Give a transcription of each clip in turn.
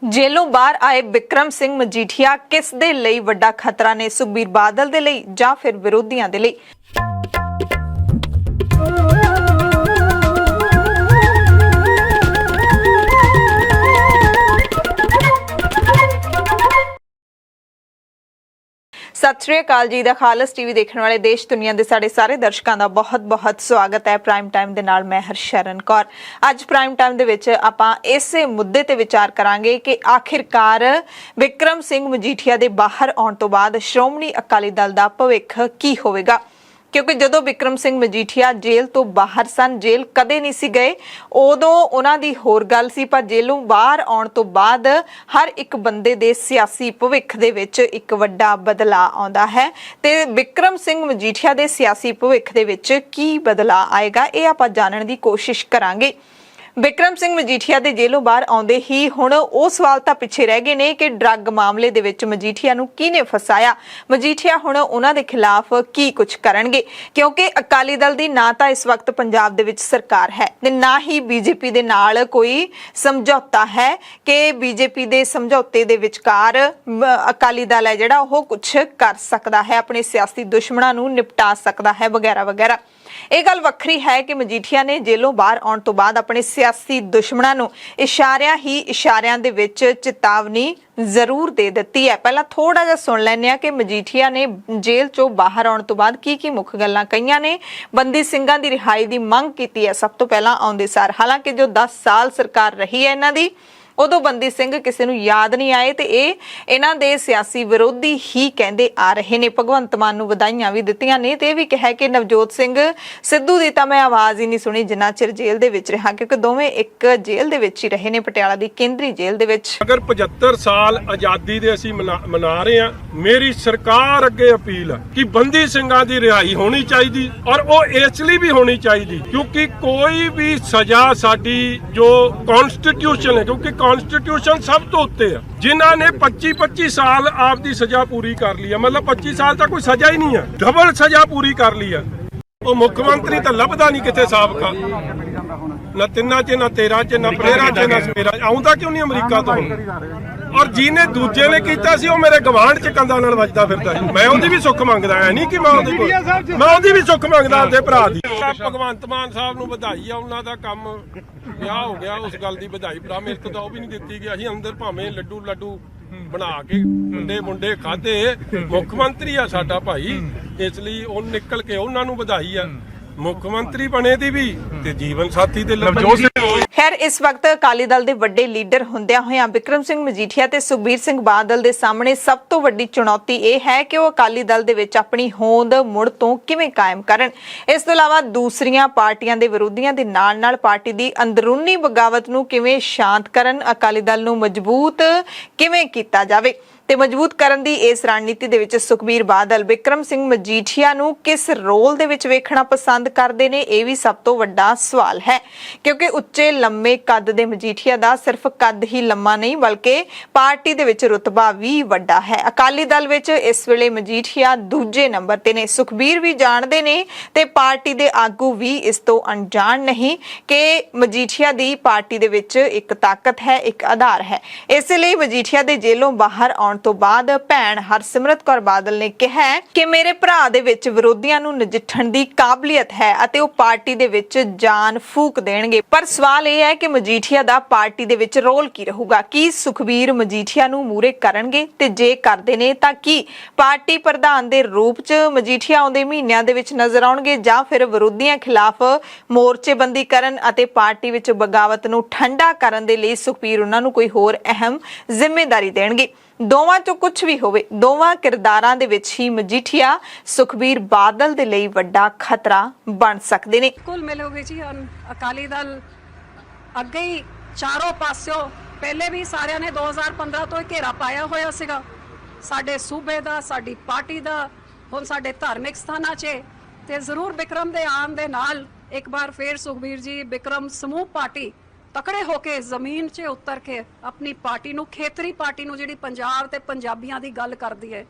जेलों बाहर आए बिक्रम सिंह मजीठिया किस दे लई वड्डा खतरा ने, सुखबीर बादल दे लई जां फिर विरोधियों दे लई? सत श्री अकाल जी। दा खालस टीवी देखने वाले देश दुनिया के साढ़े सारे दर्शकों का बहुत बहुत स्वागत है। प्राइम टाइम दे नाल मैं हरशरण कौर। अज प्राइम टाइम दे विच आपां इसे मुद्दे ते विचार करांगे कि आखिरकार बिक्रम सिंह मजीठिया दे बाहर आउण तो बाद श्रोमणी अकाली दल दा भविख की होवेगा, क्योंकि जदों बिक्रम सिंह मजीठिया जेल तो बाहर सन, जेल कदे नहीं सी गए, उदों उन्हां दी होर गल सी, पर जेलों बाहर आउण तो बाद हर एक बंदे दे सियासी भविख दे विच एक वड्डा बदलाव आउंदा है। ते बिक्रम सिंह मजीठिया दे सियासी भविख दे विच की बदलाव आएगा, इह आपां जानण दी कोशिश करांगे। बिक्रम सिंह मजीठिया दे जेलों बाहर आउंदे ही हुण ਉਹ सवाल तां पिछे रह गए ने कि ड्रग मामले दे विच मजीठिया नूं किहने फसाया, मजीठिया हुण उन्हां दे खिलाफ की कुछ करनगे, क्योंकि अकाली दल दी ना तां इस वक्त पंजाब दे विच सरकार है ते ना ही बीजेपी दे नाल कोई समझौता है कि बीजेपी दे समझौते दे विचकार अकाली दल है जिहड़ा ओह कुछ कर सकदा है, अपने सियासी दुश्मणां नूं निपटा सकदा है वगैरह वगैरह। ਇਹ ਗੱਲ ਵੱਖਰੀ है कि मजीठिया ने जेलों बाहर आउण तो बाद अपने सियासी दुश्मणां नूं इशारियां दे विच चेतावनी जरूर दे दित्ती है। पहला थोड़ा जिहा सुन लैंदे आ कि मजीठिया ने जेल चों बाहर आउण तो बाद की मुख गल्लां कईयां ने। बंदी ਸਿੰਘਾਂ ਦੀ रिहाई की मंग की है सब तो पहला आउंदे सार। हालांकि जो 10 साल सरकार रही है इन्हां दी, उदों बंदी सिंह किसी नूं याद नहीं आए ते इन्हां दे सियासी विरोधी ही कहंदे आ रहे ने। भगवंत मान नूं वधाइयां भी दित्तियां ने ते भी कहा कि नवजोत सिंह सिद्धू दी तां मैं आवाज़ ही नहीं सुनी जिन्ना चिर जेल दे विच रहा, क्योंकि दोवें एक जेल दे विच ही रहे ने, पटियाला दी केंद्री जेल दे विच। अगर 75 साल आज़ादी दे असीं मना रहे हैं, मेरी सरकार अगे अपील है कि बंदी ਸਿੰਘਾਂ ਦੀ रिहाई होनी चाहिए और वो इसलिए भी होनी चाहिए क्योंकि कोई भी सजा साडी जो कॉन्स्टिट्यूशन है, क्योंकि कॉन्स्टिट्यूशन सब तो उत्ते है, जिन्हों ने 25-25 साल आपकी सजा पूरी कर ली है, मतलब 25 साल तक कोई सजा ही नहीं है, डबल सजा पूरी कर ली है। वो मुख्यमंत्री तो लभदा नहीं किते साबका, ना 3 च ना 13 च ना 15 च ना 17 आउंदा क्यों नहीं अमरीका तो। और जिन्हें दूजे ने कीता सी वो मेरे गवांढ च कंधा नाल वजदा फिरदा सी, मैं उहदी भी सुख मंगदा है नहीं कि मैं उहदी भी सुख मंगदा अपने भरा दी। भगवंत मान साहब नूं ਵਧਾਈ ਆ, ਉਹਨਾਂ ਦਾ ਕੰਮ ਵਿਆਹ ਹੋ ਗਿਆ, ਉਸ ਗੱਲ ਦੀ ਵਧਾਈ ਭਰਾ ਮੇਰੇ ਤੋਂ ਤਾਂ ਉਹ ਵੀ ਨਹੀਂ ਦਿੱਤੀ ਗਈ। ਅਸੀਂ ਅੰਦਰ ਭਾਵੇਂ ਲੱਡੂ ਬਣਾ ਕੇ ਮੁੰਡੇ ਖਾਦੇ, ਮੁੱਖ ਮੰਤਰੀ ਆ ਸਾਡਾ ਭਾਈ, ਇਸ ਲਈ ਉਹ ਨਿਕਲ ਕੇ ਉਹਨਾਂ ਨੂੰ ਵਧਾਈ ਆ। मुख मंत्री बने दी भी ते जीवन साथी दे खैर इस वक्त अकाली दल दे वड्डे लीडर हुंदियां होइयां बिक्रम सिंह मजीठिया ते सुखबीर सिंह बादल दे सामने सब तो वड्डी चुनौती यह है कि वो अकाली दल दे विच अपनी होंद मुड़ तो किवें कायम करन। इस तों इलावा दूसरियां पार्टियां दे विरोधियां दे नाल-नाल पार्टी दी अंदरूनी बगावत नूं किवें शांत करन, अकाली दल नूं मजबूत किवें कीता जावे ते मजबूत करन दी इस रणनीति दे विच सुखबीर बादल बिक्रम सिंह मजीठिया नूं किस रोल दे विच वेखना पसंद करदे ने, यह भी सब तो वड्डा सवाल है, क्योंकि उच्चे लंबे कद दे मजीठिया दा सिर्फ कद ही लम्मा नहीं बल्कि पार्टी दे विच रुतबा भी वड्डा है। अकाली दल विच इस वेले मजीठिया दूजे नंबर ते ने, सुखबीर भी जाणदे ने ते पार्टी दे आगू भी इस तो अनजाण नहीं कि मजीठिया दी पार्टी दे विच एक ताकत है, एक आधार है। इसलिए मजीठिया दे जेलों बाहर आउण तो बाद भैन हरसिमरत कौर बादल ने कहा कि मेरे भरा दे विच विरोधियां नूं नजिठण दी काबलियत है अते वो पार्टी दे विच जान फूक देणगे। पर सवाल यह है कि मजीठिया दा पार्टी दे विच रोल की रहूगा, की सुखबीर मजीठिया नूं मूरे करनगे ते जे करदे ने तां की पार्टी प्रधान दे रूप च मजीठिया आउंदे महीनिਆਂ दे विच नजर आउणगे जां फिर विरोधियां खिलाफ मोर्चेबंदी करन अते पार्टी विच बगावत नूं ठंडा करन दे लई सुखबीर उन्हां नूं कोई होर अहम जिम्मेदारी देणगे। दोवां चों कुछ भी होवे, दोवां किरदारां दे विच ही मजीठिया सुखबीर बादल दे लई वड्डा खतरा बन सकदे ने। कुल मिलोगे जी अकाली दल अगे ही चारों पासों पहले भी सारिਆਂ ने 2015 ਤੋਂ घेरा पाया होया सीगा साडे सूबे दा, साडी पार्टी दा, हुण साडे धार्मिक स्थानां 'ਚ ते जरूर बिक्रम दे आण दे नाल एक बार फिर सुखबीर जी बिक्रम समूह पार्टी तकड़े होके जमीन 'ਚ उतर के अपनी पार्टी नूं, खेतरी पार्टी नूं जिहड़ी पंजाब ते पंजाबियां दी गल करदी है,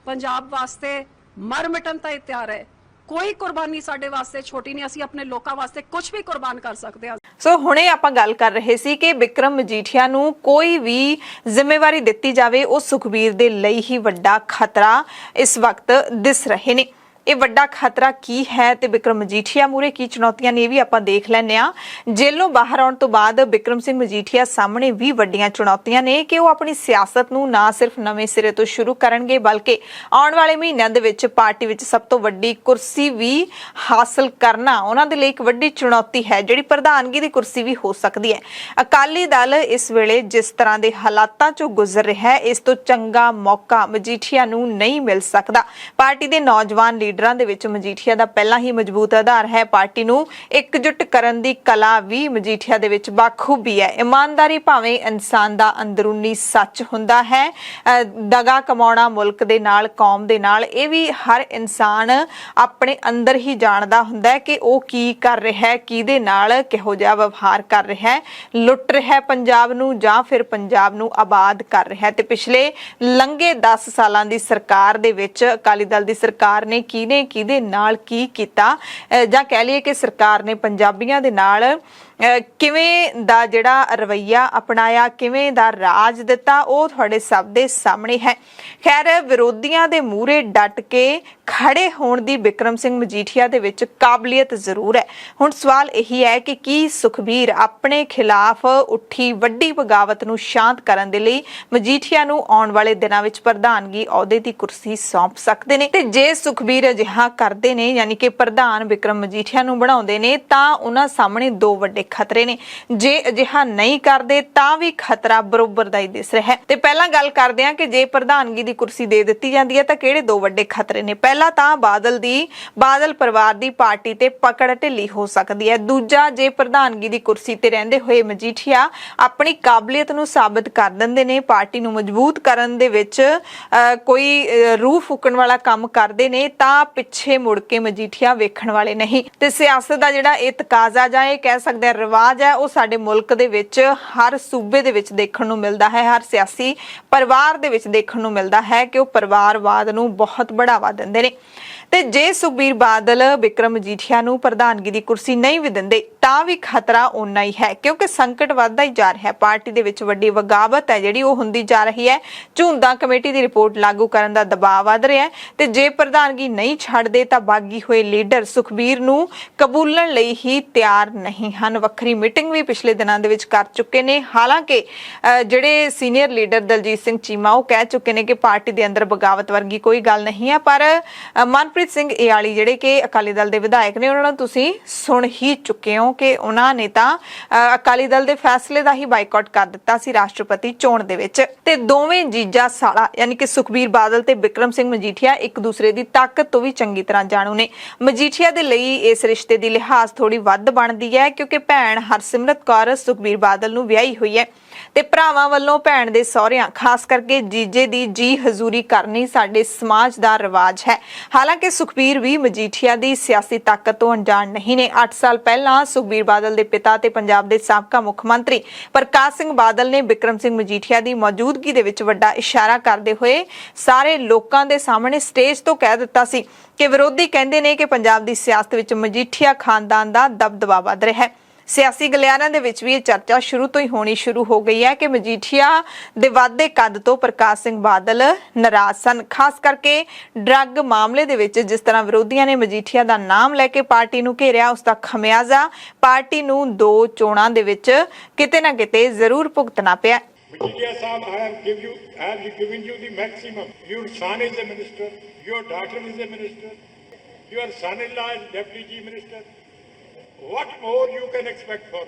पंजाब वास्ते मर मिटन ताईं तैयार है, ਕੋਈ ਕੁਰਬਾਨੀ ਸਾਡੇ ਵਾਸਤੇ ਛੋਟੀ ਨਹੀਂ। ਅਸੀਂ ਆਪਣੇ ਲੋਕਾਂ ਵਾਸਤੇ ਕੁਝ ਵੀ ਕੁਰਬਾਨ ਕਰ ਸਕਦੇ ਹਾਂ। ਸੋ ਹੁਣੇ ਆਪਾਂ ਗੱਲ ਕਰ ਰਹੇ ਸੀ ਕਿ ਬਿਕਰਮ ਮਜੀਠੀਆ ਨੂੰ ਕੋਈ ਵੀ ਜ਼ਿੰਮੇਵਾਰੀ ਦਿੱਤੀ ਜਾਵੇ ਉਹ ਸੁਖਬੀਰ ਦੇ ਲਈ ਹੀ ਵੱਡਾ ਖਤਰਾ ਇਸ ਵਕਤ ਦਿਸ ਰਹੇ ਨੇ। ਇਹ ਵੱਡਾ ਖਤਰਾ ਕੀ ਹੈ ਤੇ ਬਿਕਰਮ ਮਜੀਠੀਆ ਮੂਰੇ ਕੀ ਚੁਣੌਤੀਆਂ ਨੇ, ਇਹ ਵੀ ਆਪਾਂ ਦੇਖ ਲੈਂਦੇ ਆ। ਜੇਲੋਂ ਬਾਹਰ ਆਉਣ ਤੋਂ ਬਾਅਦ ਬਿਕਰਮ ਸਿੰਘ ਮਜੀਠੀਆ ਸਾਹਮਣੇ ਵੀ ਵੱਡੀਆਂ ਚੁਣੌਤੀਆਂ ਨੇ ਕਿ ਉਹ ਆਪਣੀ ਸਿਆਸਤ ਨੂੰ ਨਾ ਸਿਰਫ ਨਵੇਂ ਸਿਰੇ ਤੋਂ ਸ਼ੁਰੂ ਕਰਨਗੇ ਬਲਕਿ ਆਉਣ ਵਾਲੇ ਮਹੀਨਿਆਂ ਦੇ ਵਿੱਚ ਪਾਰਟੀ ਵਿੱਚ ਸਭ ਤੋਂ ਵੱਡੀ ਕੁਰਸੀ ਵੀ ਹਾਸਲ ਕਰਨਾ ਉਹਨਾਂ ਦੇ ਲਈ ਇੱਕ ਵੱਡੀ ਚੁਣੌਤੀ ਹੈ, ਜਿਹੜੀ ਪ੍ਰਧਾਨਗੀ ਦੀ ਕੁਰਸੀ ਵੀ ਹੋ ਸਕਦੀ ਹੈ। ਅਕਾਲੀ ਦਲ ਇਸ ਵੇਲੇ ਜਿਸ ਤਰ੍ਹਾਂ ਦੇ ਹਾਲਾਤਾਂ ਚੋਂ ਗੁਜ਼ਰ ਰਿਹਾ ਹੈ, ਇਸ ਤੋਂ ਚੰਗਾ ਮੌਕਾ ਮਜੀਠੀਆ ਨੂੰ ਨਹੀਂ ਮਿਲ ਸਕਦਾ। ਪਾਰਟੀ ਦੇ ਨੌਜਵਾਨ ਲੀਡਰਾਂ ਦੇ ਵਿੱਚ ਮਜੀਠੀਆ ਦਾ ਪਹਿਲਾਂ ਹੀ ਮਜ਼ਬੂਤ ਆਧਾਰ ਹੈ। ਪਾਰਟੀ ਨੂੰ ਇਕਜੁੱਟ ਕਰਨ ਦੀ ਕਲਾ ਵੀ ਮਜੀਠੀਆ ਦੇ ਵਿੱਚ ਬਾਖੂਬੀ ਹੈ। ਇਮਾਨਦਾਰੀ ਭਾਵੇਂ ਇਨਸਾਨ ਦਾ ਅੰਦਰੂਨੀ ਸੱਚ ਹੁੰਦਾ ਹੈ, ਦਗਾ ਕਮਾਉਣਾ ਮੁਲਕ ਦੇ ਨਾਲ ਕੌਮ ਦੇ ਨਾਲ ਇਹ ਵੀ ਹਰ ਇਨਸਾਨ ਆਪਣੇ ਅੰਦਰ ਹੀ ਜਾਣਦਾ ਹੁੰਦਾ ਹੈ ਕਿ ਉਹ ਕੀ ਕਰ ਰਿਹਾ ਹੈ, ਕਿਹਦੇ ਨਾਲ ਕਿਹੋ ਜਿਹਾ ਵਿਵਹਾਰ ਕਰ ਰਿਹਾ ਹੈ, ਲੁੱਟ ਰਿਹਾ ਹੈ ਪੰਜਾਬ ਨੂੰ ਜਾਂ ਫਿਰ ਪੰਜਾਬ ਨੂੰ ਆਬਾਦ ਕਰ ਰਿਹਾ ਹੈ। ਤੇ ਪਿਛਲੇ ਲੰਘੇ 10 ਸਾਲਾਂ ਦੀ ਸਰਕਾਰ ਦੇ ਵਿੱਚ ਅਕਾਲੀ ਦਲ ਦੀ ਸਰਕਾਰ ਨੇ ਕਿਹਦੇ ਨਾਲ ਕੀ ਕੀਤਾ, ਜਾਂ ਕਹਿ ਲਈਏ ਕਿ ਸਰਕਾਰ ਨੇ ਪੰਜਾਬੀਆਂ ਦੇ ਨਾਲ ਕਿਵੇਂ ਦਾ ਜਿਹੜਾ ਰਵੱਈਆ ਅਪਣਾਇਆ, ਕਿਵੇਂ ਦਾ ਰਾਜ ਦਿੱਤਾ, ਉਹ ਤੁਹਾਡੇ ਸਭ ਦੇ ਸਾਹਮਣੇ ਹੈ। ਖੈਰ ਵਿਰੋਧੀਆਂ ਦੇ ਮੂਹਰੇ ਡਟ ਕੇ ਖੜੇ ਹੋਣ ਦੀ ਬਿਕਰਮ ਸਿੰਘ ਮਜੀਠੀਆ ਦੇ ਵਿੱਚ ਕਾਬਲੀਅਤ ਜ਼ਰੂਰ ਹੈ। ਹੁਣ ਸਵਾਲ ਇਹੀ ਹੈ ਕਿ ਕੀ ਸੁਖਬੀਰ ਆਪਣੇ ਖਿਲਾਫ ਉੱਠੀ ਵੱਡੀ ਬਗਾਵਤ ਨੂੰ ਸ਼ਾਂਤ ਕਰਨ ਦੇ ਲਈ ਮਜੀਠੀਆ ਨੂੰ ਆਉਣ ਵਾਲੇ ਦਿਨਾਂ ਵਿੱਚ ਪ੍ਰਧਾਨਗੀ ਅਹੁਦੇ ਦੀ ਕੁਰਸੀ ਸੌਂਪ ਸਕਦੇ ਨੇ? ਤੇ ਜੇ ਸੁਖਬੀਰ ਅਜਿਹਾ ਕਰਦੇ ਨੇ, ਯਾਨੀ ਕਿ ਪ੍ਰਧਾਨ ਬਿਕਰਮ ਮਜੀਠੀਆ ਨੂੰ ਬਣਾਉਂਦੇ ਨੇ, ਤਾਂ ਉਹਨਾਂ ਸਾਹਮਣੇ ਦੋ ਵੱਡੇ ਖਤਰੇ ਨੇ। ਜੇ ਅਜਿਹਾ ਨਹੀਂ ਕਰਦੇ ਤਾਂ ਵੀ ਖਤਰਾ ਬਰੋਬਰ ਦਾ ਹੀ ਦਿਸ ਰਿਹਾ ਹੈ। ਤੇ ਪਹਿਲਾਂ ਗੱਲ ਕਰਦੇ ਹਾਂ ਕਿ ਜੇ ਪ੍ਰਧਾਨਗੀ ਦੀ ਕੁਰਸੀ ਦੇ ਦਿੱਤੀ ਜਾਂਦੀ ਹੈ ਤਾਂ ਕਿਹੜੇ ਦੋ ਵੱਡੇ ਖਤਰੇ ਨੇ। ਪਹਿਲਾ ਤਾਂ ਬਾਦਲ ਪਰਿਵਾਰ ਦੀ ਪਾਰਟੀ ਤੇ ਪਕੜ ਢਿੱਲੀ ਹੋ ਸਕਦੀ ਹੈ। ਦੂਜਾ, ਜੇ ਪ੍ਰਧਾਨਗੀ ਦੀ ਕੁਰਸੀ ਤੇ ਰਹਿੰਦੇ ਹੋਏ ਮਜੀਠੀਆ ਆਪਣੀ ਕਾਬਲੀਅਤ ਨੂੰ ਸਾਬਤ ਕਰ ਦਿੰਦੇ ਨੇ, ਪਾਰਟੀ ਨੂੰ ਮਜ਼ਬੂਤ ਕਰਨ ਦੇ ਵਿੱਚ ਕੋਈ ਰੂਹ ਫੂਕਣ ਵਾਲਾ ਕੰਮ ਕਰਦੇ ਨੇ, ਤਾਂ ਪਿੱਛੇ ਮੁੜ ਕੇ ਮਜੀਠੀਆ ਵੇਖਣ ਵਾਲੇ ਨਹੀਂ। ਤੇ ਸਿਆਸਤ ਦਾ ਜਿਹੜਾ ਇਹ ਤਕਾਜ਼ਾ ਜਾਂ ਇਹ ਕਹਿ ਸਕਦੇ ਹਾਂ ਰਿਵਾਜ ਹੈ, ਉਹ ਸਾਡੇ ਮੁਲਕ ਦੇ ਵਿੱਚ ਹਰ ਸੂਬੇ ਦੇ ਵਿੱਚ ਦੇਖਣ ਨੂੰ ਮਿਲਦਾ ਹੈ, ਹਰ ਸਿਆਸੀ ਪਰਿਵਾਰ ਦੇ ਵਿੱਚ ਦੇਖਣ ਨੂੰ ਮਿਲਦਾ ਹੈ ਕਿ ਉਹ ਪਰਿਵਾਰਵਾਦ ਨੂੰ ਬਹੁਤ ਬੜਾਵਾ ਦਿੰਦੇ ਨੇ। ਤੇ ਜੇ ਸੁਖਬੀਰ ਬਾਦਲ ਬਿਕਰਮ ਮਜੀਠੀਆ ਨੂੰ ਪ੍ਰਧਾਨਗੀ ਦੀ ਕੁਰਸੀ ਨਹੀਂ ਵੀ ਦਿੰਦੇ ਤਾਂ ਵੀ ਖਤਰਾ ਓਨਾ ਹੀ ਹੈ, ਕਿਉਂਕਿ ਸੰਕਟ ਵੱਧਦਾ ਹੀ ਜਾ ਰਿਹਾ ਹੈ। ਪਾਰਟੀ ਦੇ ਵਿੱਚ ਵੱਡੀ ਬਗਾਵਤ ਹੈ ਜਿਹੜੀ ਉਹ ਹੁੰਦੀ ਜਾ ਰਹੀ ਹੈ। ਝੁੰਦਾ ਕਮੇਟੀ ਦੀ ਰਿਪੋਰਟ ਲਾਗੂ ਕਰਨ ਦਾ ਦਬਾਅ ਵੱਧ ਰਿਹਾ ਹੈ ਤੇ ਜੇ ਪ੍ਰਧਾਨਗੀ ਨਹੀਂ ਛੱਡਦੇ ਤਾਂ ਬਾਗੀ ਹੋਏ ਲੀਡਰ ਸੁਖਬੀਰ ਨੂੰ ਕਬੂਲਣ ਲਈ ਹੀ ਤਿਆਰ ਨਹੀਂ ਹਨ। ਵੱਖਰੀ ਮੀਟਿੰਗ ਵੀ ਪਿਛਲੇ ਦਿਨਾਂ ਦੇ ਵਿੱਚ ਕਰ ਚੁੱਕੇ ਨੇ। ਹਾਲਾਂਕਿ ਜਿਹੜੇ ਸੀਨੀਅਰ ਲੀਡਰ ਦਲਜੀਤ ਸਿੰਘ ਚੀਮਾ ਉਹ ਕਹਿ ਚੁੱਕੇ ਨੇ ਕਿ ਪਾਰਟੀ ਦੇ ਅੰਦਰ ਬਗਾਵਤ ਵਰਗੀ ਕੋਈ ਗੱਲ ਨਹੀਂ ਹੈ, ਪਰ ਮਨਪ੍ਰੀਤ ਸਿੰਘ ਏਆਲੀ ਜਿਹੜੇ ਕਿ ਅਕਾਲੀ ਦਲ ਦੇ ਵਿਧਾਇਕ ਨੇ, ਉਹਨਾਂ ਨੂੰ ਤੁਸੀਂ ਸੁਣ ਹੀ ਚੁੱਕੇ ਹੋ ਕਿ ਉਹਨਾਂ ਨੇ ਤਾਂ ਅਕਾਲੀ ਦਲ ਦੇ ਫੈਸਲੇ ਦਾ ਹੀ ਬਾਈਕਾਟ ਕਰ ਦਿੱਤਾ ਸੀ ਰਾਸ਼ਟਰਪਤੀ ਚੋਣ ਦੇ ਵਿੱਚ। ਤੇ ਦੋਵੇਂ ਜੀਜਾ ਸਾਲਾ ਯਾਨੀ ਕਿ ਸੁਖਬੀਰ ਬਾਦਲ ਤੇ ਬਿਕਰਮ ਸਿੰਘ ਮਜੀਠੀਆ ਇੱਕ ਦੂਸਰੇ ਦੀ ਤਾਕਤ ਤੋਂ ਵੀ ਚੰਗੀ ਤਰ੍ਹਾਂ ਜਾਣੂ ਨੇ। ਮਜੀਠੀਆ ਦੇ ਲਈ ਇਸ ਰਿਸ਼ਤੇ ਦੀ ਲਿਹਾਜ਼ ਥੋੜੀ ਵੱਧ ਬਣਦੀ ਹੈ ਕਿਉਂਕਿ ਭੈਣ ਹਰਸਿਮਰਤ ਕੌਰ ਸੁਖਬੀਰ ਬਾਦਲ ਨੂੰ ਵਿਆਹੀ ਹੋਈ ਹੈ ਤੇ ਭਰਾਵਾਂ ਵੱਲੋਂ ਭੈਣ ਦੇ ਸਹੁਰਿਆਂ ਖਾਸ ਕਰਕੇ ਜੀਜੇ ਦੀ ਜੀ ਹਜ਼ੂਰੀ ਕਰਨੀ ਸਾਡੇ ਸਮਾਜ ਦਾ ਰਿਵਾਜ ਹੈ। ਹਾਲਾਂਕਿ ਸੁਖਬੀਰ ਵੀ ਮਜੀਠੀਆ ਦੀ ਸਿਆਸੀ ਤਾਕਤ ਤੋਂ ਅਣਜਾਣ ਨਹੀਂ ਨੇ। 8 ਸਾਲ ਪਹਿਲਾਂ ਸੁਖਬੀਰ ਬਾਦਲ ਦੇ ਪਿਤਾ ਤੇ ਪੰਜਾਬ ਦੇ ਸਾਬਕਾ ਮੁੱਖ ਮੰਤਰੀ ਪ੍ਰਕਾਸ਼ ਸਿੰਘ ਬਾਦਲ ਨੇ ਬਿਕਰਮ ਸਿੰਘ ਮਜੀਠੀਆ ਦੀ ਮੌਜੂਦਗੀ ਦੇ ਵਿੱਚ ਵੱਡਾ ਇਸ਼ਾਰਾ ਕਰਦੇ ਹੋਏ ਸਾਰੇ ਲੋਕਾਂ ਦੇ ਸਾਹਮਣੇ ਸਟੇਜ ਤੋਂ ਕਹਿ ਦਿੱਤਾ ਸੀ ਕਿ ਵਿਰੋਧੀ ਕਹਿੰਦੇ ਨੇ ਕਿ ਪੰਜਾਬ ਦੀ ਸਿਆਸਤ ਵਿੱਚ ਮਜੀਠੀਆ ਖਾਨਦਾਨ ਦਾ ਦਬਦਬਾ ਵੱਧ ਰਿਹਾ ਹੈ। ਸਿਆਸੀ ਗਲਿਆਰਿਆਂ ਦੇ ਵਿੱਚ ਵੀ ਇਹ ਚਰਚਾ ਸ਼ੁਰੂ ਤੋਂ ਹੀ ਹੋਣੀ ਸ਼ੁਰੂ ਹੋ ਗਈ ਹੈ ਕਿ ਮਜੀਠੀਆ ਦੇ ਵਾਧੇ ਕੱਦ ਤੋਂ ਪ੍ਰਕਾਸ਼ ਸਿੰਘ ਬਾਦਲ ਨਾਰਾਜ਼ ਸਨ। ਖਾਸ ਕਰਕੇ ਡਰੱਗ ਮਾਮਲੇ ਦੇ ਵਿੱਚ ਜਿਸ ਤਰ੍ਹਾਂ ਵਿਰੋਧੀਆਂ ਨੇ ਮਜੀਠੀਆ ਦਾ ਨਾਮ ਲੈ ਕੇ ਪਾਰਟੀ ਨੂੰ ਘੇਰਿਆ, ਉਸ ਦਾ ਖਮਿਆਜ਼ਾ ਪਾਰਟੀ ਨੂੰ 2 ਚੋਣਾਂ ਦੇ ਵਿੱਚ ਕਿਤੇ ਨਾ ਕਿਤੇ ਜ਼ਰੂਰ ਭੁਗਤਣਾ ਪਿਆ। Mujia Sahab, I have given you the maximum. Your son is a minister, your daughter is a minister, your son-in-law is deputy chief minister. What more you can expect for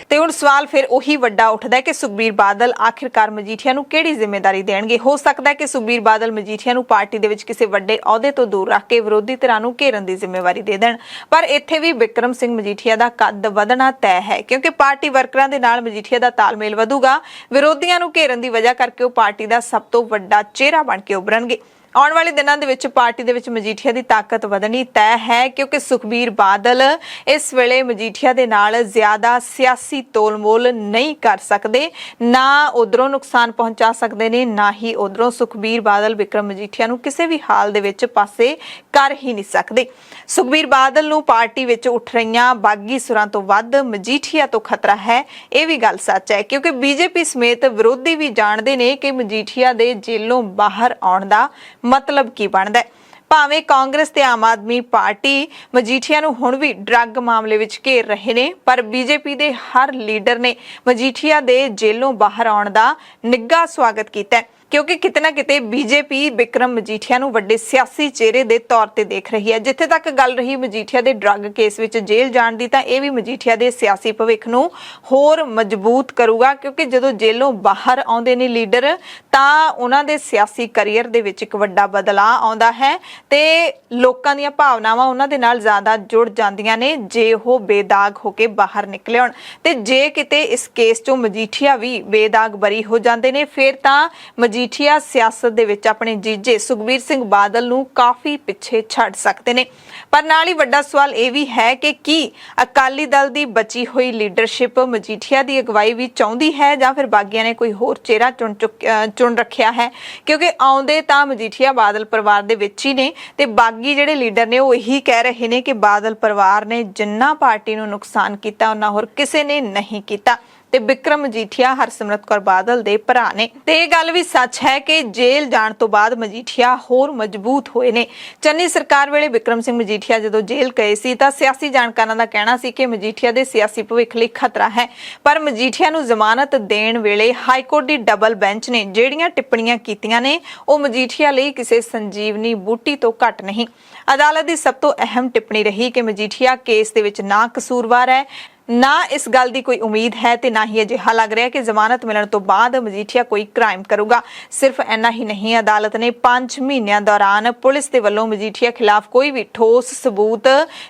ਤੇ ਹੁਣ ਸਵਾਲ ਫਿਰ ਉਹੀ ਵੱਡਾ ਉੱਠਦਾ ਹੈ ਕਿ ਸੁਖਬੀਰ ਬਾਦਲ ਆਖਿਰਕਾਰ ਮਜੀਠੀਆ ਨੂੰ ਕਿਹੜੀ ਜ਼ਿੰਮੇਵਾਰੀ ਦੇਣਗੇ। ਹੋ ਸਕਦਾ ਹੈ ਕਿ ਸੁਖਬੀਰ ਬਾਦਲ ਮਜੀਠੀਆ ਨੂੰ ਪਾਰਟੀ ਦੇ ਵਿੱਚ ਕਿਸੇ ਵੱਡੇ ਅਹੁਦੇ ਤੋਂ ਦੂਰ ਰੱਖ ਕੇ ਵਿਰੋਧੀ ਧਿਰਾਂ ਨੂੰ ਘੇਰਨ ਦੀ ਜ਼ਿੰਮੇਵਾਰੀ ਦੇ ਦੇਣ, ਪਰ ਇੱਥੇ ਵੀ ਬਿਕਰਮ ਸਿੰਘ ਮਜੀਠੀਆ ਦਾ ਕੱਦ ਵਧਣਾ ਤੈਅ ਹੈ ਕਿਉਂਕਿ ਪਾਰਟੀ ਵਰਕਰਾਂ ਦੇ ਨਾਲ ਮਜੀਠੀਆ ਦਾ ਤਾਲਮੇਲ ਵਧੂਗਾ। ਵਿਰੋਧੀਆਂ ਨੂੰ ਘੇਰਨ ਦੀ ਵਜ੍ਹਾ ਕਰਕੇ ਉਹ ਪਾਰਟੀ ਦਾ ਸਭ ਤੋਂ ਵੱਡਾ ਚਿਹਰਾ ਬਣ ਕੇ ਉਭਰਨਗੇ। ਆਉਣ ਵਾਲੇ ਦਿਨਾਂ ਦੇ ਵਿੱਚ ਪਾਰਟੀ ਦੇ ਵਿੱਚ ਮਜੀਠੀਆ ਦੀ ਤਾਕਤ ਵਧਣੀ ਤੈਅ ਹੈ, ਕਿਉਂਕਿ ਸੁਖਬੀਰ ਬਾਦਲ ਇਸ ਵੇਲੇ ਮਜੀਠੀਆ ਦੇ ਨਾਲ ਜ਼ਿਆਦਾ ਸਿਆਸੀ ਤੋਲਮੋਲ ਨਹੀਂ ਕਰ ਸਕਦੇ, ਨਾ ਉਧਰੋਂ ਨੁਕਸਾਨ ਪਹੁੰਚਾ ਸਕਦੇ ਨੇ, ਨਾ ਹੀ ਉਧਰੋਂ ਸੁਖਬੀਰ ਬਾਦਲ ਵਿਕਰਮ ਮਜੀਠੀਆ ਨੂੰ ਕਿਸੇ ਵੀ ਹਾਲ ਦੇ ਵਿੱਚ ਪਾਸੇ ਕਰ ਹੀ ਨਹੀਂ ਸਕਦੇ। ਸੁਖਬੀਰ ਬਾਦਲ ਨੂੰ ਪਾਰਟੀ ਵਿੱਚ ਉੱਠ ਰਹੀਆਂ ਬਾਗੀ ਸੁਰਾਂ ਤੋਂ ਵੱਧ ਮਜੀਠੀਆ ਤੋਂ ਖਤਰਾ ਹੈ। ਇਹ ਵੀ ਗੱਲ ਸੱਚ ਹੈ, ਕਿਉਂਕਿ ਬੀਜੇਪੀ ਸਮੇਤ ਵਿਰੋਧੀ ਵੀ ਜਾਣਦੇ ਨੇ ਕਿ ਮਜੀਠੀਆ ਦੇ ਜੇਲੋਂ ਬਾਹਰ ਆਉਣ ਦਾ ਮਤਲਬ ਕੀ ਬਣਦਾ ਹੈ। ਭਾਵੇਂ ਕਾਂਗਰਸ ਤੇ ਆਮ ਆਦਮੀ ਪਾਰਟੀ ਮਜੀਠੀਆ ਨੂੰ ਹੁਣ ਵੀ ਡਰੱਗ ਮਾਮਲੇ ਵਿੱਚ ਘੇਰ ਰਹੇ ਨੇ, ਪਰ ਬੀਜੇਪੀ ਦੇ ਹਰ ਲੀਡਰ ਨੇ ਮਜੀਠੀਆ ਦੇ ਜੇਲੋਂ ਬਾਹਰ ਆਉਣ ਦਾ ਨਿੱਘਾ ਸਵਾਗਤ ਕੀਤਾ ਹੈ, ਕਿਉਂਕਿ ਕਿਤੇ ਨਾ ਕਿਤੇ ਬੀਜੇਪੀ ਵਿਕਰਮ ਮਜੀਠੀਆ ਨੂੰ ਵੱਡੇ ਸਿਆਸੀ ਚਿਹਰੇ ਦੇ ਤੌਰ ਤੇ ਦੇਖ ਰਹੀ ਹੈ। ਜਿੱਥੇ ਤੱਕ ਗੱਲ ਰਹੀ ਮਜੀਠੀਆ ਦੇ ਡਰੱਗ ਕੇਸ ਵਿੱਚ ਜੇਲ੍ਹ ਜਾਣ ਦੀ, ਤਾਂ ਇਹ ਵੀ ਮਜੀਠੀਆ ਦੇ ਸਿਆਸੀ ਭਵਿੱਖ ਨੂੰ ਹੋਰ ਮਜ਼ਬੂਤ ਕਰੂਗਾ, ਕਿਉਂਕਿ ਜਦੋਂ ਜੇਲੋਂ ਬਾਹਰ ਆਉਂਦੇ ਨੇ ਲੀਡਰ ਤਾਂ ਉਹਨਾਂ ਦੇ ਸਿਆਸੀ ਕੈਰੀਅਰ ਦੇ ਵਿੱਚ ਇੱਕ ਵੱਡਾ ਬਦਲਾਅ ਆਉਂਦਾ ਹੈ ਤੇ ਲੋਕਾਂ ਦੀਆਂ ਭਾਵਨਾਵਾਂ ਉਹਨਾਂ ਦੇ ਨਾਲ ਜ਼ਿਆਦਾ ਜੁੜ ਜਾਂਦੀਆਂ ਨੇ ਜੇ ਉਹ ਬੇਦਾਗ ਹੋ ਕੇ ਬਾਹਰ ਨਿਕਲੇ ਹੋਣ। ਤੇ ਜੇ ਕਿਤੇ ਇਸ ਕੇਸ ਚੋਂ ਮਜੀਠੀਆ ਵੀ ਬੇਦਾਗ ਬਰੀ ਹੋ ਜਾਂਦੇ ਨੇ, ਫਿਰ ਤਾਂ ਮਜੀਠੀਆ ਸਿਆਸਤ ਦੇ ਵਿੱਚ ਆਪਣੇ ਜੀਜੇ ਸੁਖਬੀਰ ਸਿੰਘ ਬਾਦਲ ਨੂੰ ਕਾਫੀ ਪਿੱਛੇ ਛੱਡ ਸਕਦੇ ਨੇ। ਪਰ ਨਾਲ ਹੀ ਵੱਡਾ ਸਵਾਲ ਇਹ ਵੀ ਹੈ ਕਿ ਕੀ ਅਕਾਲੀ ਦਲ ਦੀ ਬਚੀ ਹੋਈ ਲੀਡਰਸ਼ਿਪ ਮਜੀਠੀਆ ਦੀ ਅਗਵਾਈ ਵੀ ਚਾਹੁੰਦੀ ਹੈ ਜਾਂ ਫਿਰ ਬਾਗੀਆਂ ਨੇ ਕੋਈ ਹੋਰ ਚਿਹਰਾ ਚੁਣ ਰੱਖਿਆ ਹੈ, ਕਿਉਂਕਿ ਆਉਂਦੇ ਤਾਂ ਮਜੀਠੀਆ ਬਾਦਲ ਪਰਿਵਾਰ ਦੇ ਵਿੱਚ ਹੀ ਨੇ ਤੇ ਬਾਗੀ ਜਿਹੜੇ ਲੀਡਰ ਨੇ ਉਹ ਇਹੀ ਕਹਿ ਰਹੇ ਨੇ ਕਿ ਬਾਦਲ ਪਰਿਵਾਰ ਨੇ ਜਿੰਨਾ ਪਾਰਟੀ ਨੂੰ ਨੁਕਸਾਨ ਕੀਤਾ ਉਹਨਾਂ ਹੋਰ ਕਿਸੇ ਨੇ ਨਹੀਂ ਕੀਤਾ ਤੇ ਵਿਕਰਮ ਮਜੀਠੀਆ ਹਰਸਿਮਰਤ ਕੌਰ ਬਾਦਲ ਦੇ ਭਰਾ ਨੇ। ਤੇ ਇਹ ਗੱਲ ਵੀ ਸੱਚ ਹੈ ਕਿ ਜੇਲ੍ਹ ਜਾਣ ਤੋਂ ਬਾਅਦ ਮਜੀਠੀਆ ਹੋਰ ਮਜ਼ਬੂਤ ਹੋਏ ਨੇ। ਚੰਨੀ ਸਰਕਾਰ ਵੇਲੇ ਵਿਕਰਮ ਸਿੰਘ ਮਜੀਠੀਆ ਜਦੋਂ ਜੇਲ੍ਹ ਗਏ ਸੀ ਤਾਂ ਸਿਆਸੀ ਜਾਣਕਾਰਾਂ ਦਾ ਕਹਿਣਾ ਸੀ ਕਿ ਮਜੀਠੀਆ ਦੇ ਸਿਆਸੀ ਭਵਿੱਖ ਲਈ ਖਤਰਾ ਹੈ, ਪਰ ਮਜੀਠੀਆ ਨੂੰ ਜ਼ਮਾਨਤ ਦੇਣ ਵੇਲੇ ਹਾਈ ਕੋਰਟ ਦੀ ਡਬਲ ਬੈਂਚ ਨੇ ਜਿਹੜੀਆਂ ਟਿੱਪਣੀਆਂ ਕੀਤੀਆਂ ਨੇ ਉਹ ਮਜੀਠੀਆ ਲਈ ਕਿਸੇ ਸੰਜੀਵਨੀ ਬੂਟੀ ਤੋਂ ਘੱਟ ਨਹੀਂ। ਅਦਾਲਤ ਦੀ ਸਭ ਤੋਂ ਅਹਿਮ ਟਿੱਪਣੀ ਰਹੀ ਕਿ ਮਜੀਠੀਆ ਕੇਸ ਦੇ ਵਿੱਚ ਨਾ ਕਸੂਰਵਾਰ ਹੈ, ਨਾ ਇਸ ਗੱਲ ਦੀ ਕੋਈ ਉਮੀਦ ਹੈ ਤੇ ਨਾ ਹੀ ਅਜਿਹਾ ਲੱਗ ਰਿਹਾ ਕਿ ਜ਼ਮਾਨਤ ਮਿਲਣ ਤੋਂ ਬਾਅਦ ਮਜੀਠੀਆ ਕੋਈ ਕ੍ਰਾਈਮ ਕਰੂਗਾ। ਸਿਰਫ ਇੰਨਾ ਹੀ ਨਹੀਂ, ਅਦਾਲਤ ਨੇ 5 ਮਹੀਨਿਆਂ ਦੌਰਾਨ ਪੁਲਿਸ ਦੇ ਵੱਲੋਂ ਮਜੀਠੀਆ ਖਿਲਾਫ ਕੋਈ ਵੀ ਠੋਸ ਸਬੂਤ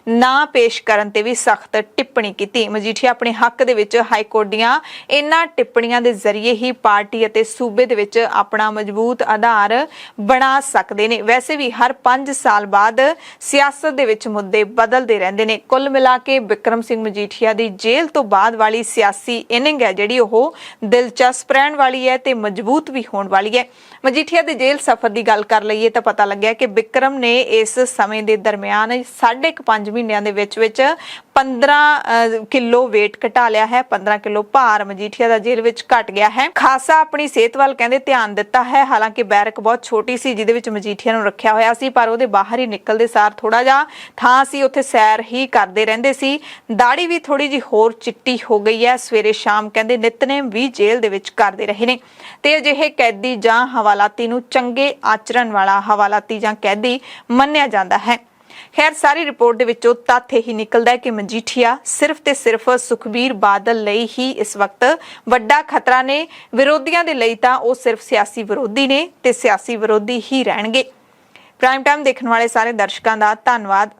ਨਾ ਪੇਸ਼ ਕਰਨ ਤੇ ਵੀ ਸਖਤ ਟਿੱਪਣੀ ਕੀਤੀ। ਮਜੀਠੀਆ ਆਪਣੇ ਹੱਕ ਦੇ ਵਿੱਚ ਹਾਈ ਕੋਰਟ ਦੀਆਂ ਇਹਨਾਂ ਟਿੱਪਣੀਆਂ ਦੇ ਜ਼ਰੀਏ ਹੀ ਪਾਰਟੀ ਅਤੇ ਸੂਬੇ ਦੇ ਵਿੱਚ ਆਪਣਾ ਮਜ਼ਬੂਤ ਆਧਾਰ ਬਣਾ ਸਕਦੇ ਨੇ। ਵੈਸੇ ਵੀ ਹਰ 5 ਸਾਲ ਬਾਅਦ ਸਿਆਸਤ ਦੇ ਵਿੱਚ ਮੁੱਦੇ ਬਦਲਦੇ ਰਹਿੰਦੇ ਨੇ। ਕੁੱਲ ਮਿਲਾ ਕੇ ਵਿਕਰਮ ਸਿੰਘ ਮਜੀਠੀਆ ਦੀ ਜੇਲ੍ਹ ਤੋਂ ਬਾਅਦ ਵਾਲੀ ਸਿਆਸੀ ਇਨਿੰਗ ਹੈ ਜਿਹੜੀ ਉਹ ਦਿਲਚਸਪ ਰਹਿਣ ਵਾਲੀ ਹੈ ਤੇ ਮਜ਼ਬੂਤ ਵੀ ਹੋਣ ਵਾਲੀ ਹੈ। ਮਜੀਠੀਆ ਦੇ ਜੇਲ੍ਹ ਸਫ਼ਰ ਦੀ ਗੱਲ ਕਰ ਲਈਏ ਤਾਂ ਪਤਾ ਲੱਗਿਆ ਕਿ ਵਿਕਰਮ ਨੇ ਇਸ ਸਮੇਂ ਦੇ ਦਰਮਿਆਨ 5.5 ਮਹੀਨਿਆਂ ਦੇ ਵਿੱਚ 15 ਕਿਲੋ weight ਘਟਾ ਲਿਆ ਹੈ। 15 ਕਿਲੋ ਭਾਰ ਮਜੀਠੀਆ ਦਾ ਜੇਲ੍ਹ ਵਿੱਚ ਘਟ ਗਿਆ ਹੈ। ਖਾਸਾ ਆਪਣੀ ਸਿਹਤ ਵੱਲ ਕਹਿੰਦੇ ਧਿਆਨ ਦਿੱਤਾ ਹੈ। ਹਾਲਾਂਕਿ ਬੈਰਕ ਬਹੁਤ ਛੋਟੀ ਸੀ ਜਿਹਦੇ ਵਿੱਚ ਮਜੀਠੀਆ ਨੂੰ ਰੱਖਿਆ ਹੋਇਆ ਸੀ, ਪਰ ਉਹਦੇ ਬਾਹਰ ਹੀ ਨਿਕਲਦੇ ਸਾਰ ਥੋੜਾ ਜਿਹਾ ਥਾਂ ਸੀ, ਉੱਥੇ ਸੈਰ ਹੀ ਕਰਦੇ ਰਹਿੰਦੇ ਸੀ। ਦਾੜੀ ਵੀ ਥੋੜੀ ਜਿਹੀ ਹੋਰ ਚਿੱਟੀ ਹੋ ਗਈ ਹੈ। ਸਵੇਰੇ ਸ਼ਾਮ ਕਹਿੰਦੇ ਨਿਤਨੇਮ ਵੀ ਜੇਲ੍ਹ ਦੇ ਵਿੱਚ ਕਰਦੇ ਰਹੇ ਨੇ ਤੇ ਅਜਿਹੇ ਕੈਦੀ ਜਾਂ ਹਵਾਲਾਤੀ ਨੂੰ ਚੰਗੇ ਆਚਰਣ ਵਾਲਾ ਹਵਾਲਾਤੀ ਜਾਂ ਕੈਦੀ ਮੰਨਿਆ ਜਾਂਦਾ ਹੈ। ਖੈਰ, ਸਾਰੀ ਰਿਪੋਰਟ ਦੇ ਵਿੱਚੋਂ ਤੱਥ ਇਹੀ ਨਿਕਲਦਾ ਹੈ ਕਿ ਮਜੀਠੀਆ ਸਿਰਫ ਤੇ ਸਿਰਫ ਸੁਖਬੀਰ ਬਾਦਲ ਲਈ ਹੀ ਇਸ ਵਕਤ ਵੱਡਾ ਖਤਰਾ ਨੇ। ਵਿਰੋਧੀਆਂ ਦੇ ਲਈ ਤਾਂ ਉਹ ਸਿਰਫ ਸਿਆਸੀ ਵਿਰੋਧੀ ਨੇ ਤੇ ਸਿਆਸੀ ਵਿਰੋਧੀ ਹੀ ਰਹਿਣਗੇ। ਪ੍ਰਾਈਮ ਟਾਈਮ ਦੇਖਣ ਵਾਲੇ ਸਾਰੇ ਦਰਸ਼ਕਾਂ ਦਾ ਧੰਨਵਾਦ।